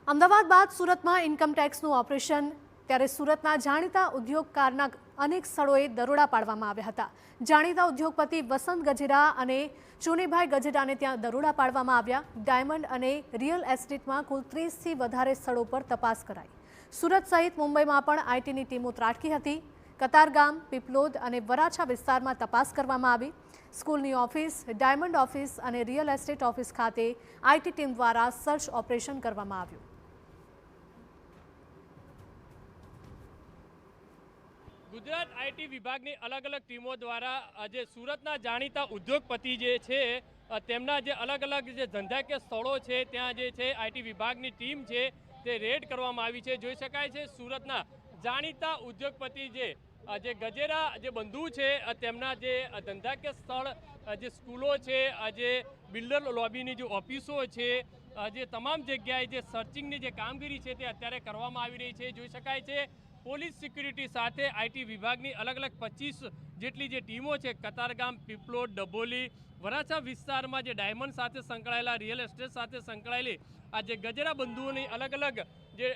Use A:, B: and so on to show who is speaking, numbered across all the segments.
A: અમદાવાદ બાદ સુરતમાં ઇન્કમટેક્સનું ઓપરેશન ત્યારે સુરતના જાણીતા ઉદ્યોગકારના અનેક સ્થળોએ દરોડા પાડવામાં આવ્યા હતા। જાણીતા ઉદ્યોગપતિ વસંત ગજેરા અને ચુનીભાઈ ગજેરાને ત્યાં દરોડા પાડવામાં આવ્યા। ડાયમંડ અને રિયલ એસ્ટેટમાં કુલ 30થી વધારે સ્થળો પર તપાસ કરાઈ। સુરત સહિત મુંબઈમાં પણ આઈટીની ટીમો ત્રાટકી હતી। કતારગામ, પીપલોદ અને વરાછા વિસ્તારમાં તપાસ કરવામાં આવી। સ્કૂલની ઓફિસ, ડાયમંડ ઓફિસ અને રિયલ એસ્ટેટ ઓફિસ ખાતે આઈટી ટીમ દ્વારા સર્ચ ઓપરેશન કરવામાં આવ્યું।
B: ગુજરાત આઈટી વિભાગની અલગ અલગ ટીમો દ્વારા આજે સુરતના જાણીતા ઉદ્યોગપતિ જે છે તેમના જે અલગ અલગ જે ધંધાકીય સ્થળો છે ત્યાં જે છે આઈટી વિભાગની ટીમ છે તે રેડ કરવામાં આવી છે। જોઈ શકાય છે સુરતના જાણીતા ઉદ્યોગપતિ જે ગજેરા જે બંધુ છે તેમના જે ધંધાકીય સ્થળ જે સ્કૂલો છે, જે બિલ્ડર લોબીની જે ઓફિસો છે, જે તમામ જગ્યાએ જે સર્ચિંગની જે કામગીરી છે તે અત્યારે કરવામાં આવી રહી છે। જોઈ શકાય છે પોલીસ સિક્યુરિટી સાથે આઈટી વિભાગની અલગ અલગ 25 જેટલી જે ટીમો છે કતારગામ, પીપલોદ, ડભોલી, વરાછા વિસ્તારમાં જે ડાયમંડ સાથે સંકળાયેલા, રિયલ એસ્ટેટ સાથે સંકળાયેલી આ જે ગજેરા બંધુઓની અલગ અલગ જે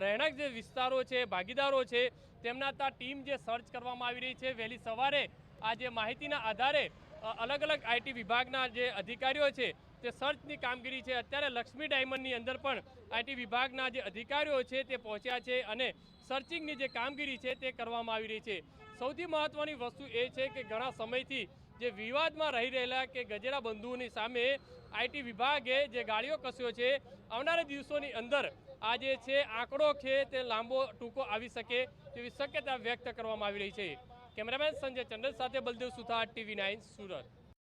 B: રહેણાંક જે વિસ્તારો છે, ભાગીદારો છે તેમના ત્યાં ટીમ જે સર્ચ કરવામાં આવી રહી છે। વહેલી સવારે આ જે માહિતીના આધારે અલગ અલગ આઈટી વિભાગના જે અધિકારીઓ છે તે સર્ચની કામગીરી છે। અત્યારે લક્ષ્મી ડાયમંડની અંદર પણ આઈટી વિભાગના જે અધિકારીઓ છે તે પહોંચ્યા છે અને સર્ચિંગની જે કામગીરી છે તે કરવામાં આવી રહી છે। સૌથી મહત્વની વસ્તુ એ છે કે ઘણા સમયથી જે વિવાદમાં રહી રહેલા કે ગજેરા બંધુઓની સામે આઈટી વિભાગે જે ગાળીઓ કસ્યો છે, આવનારા દિવસોની અંદર આ જે છે આંકડો છે તે લાંબો ટૂંકો આવી શકે તેવી શક્યતા વ્યક્ત કરવામાં આવી રહી છે। કેમેરામેન સંજય ચંડલ સાથે બલદેવ સુથાર, TV9 સુરત।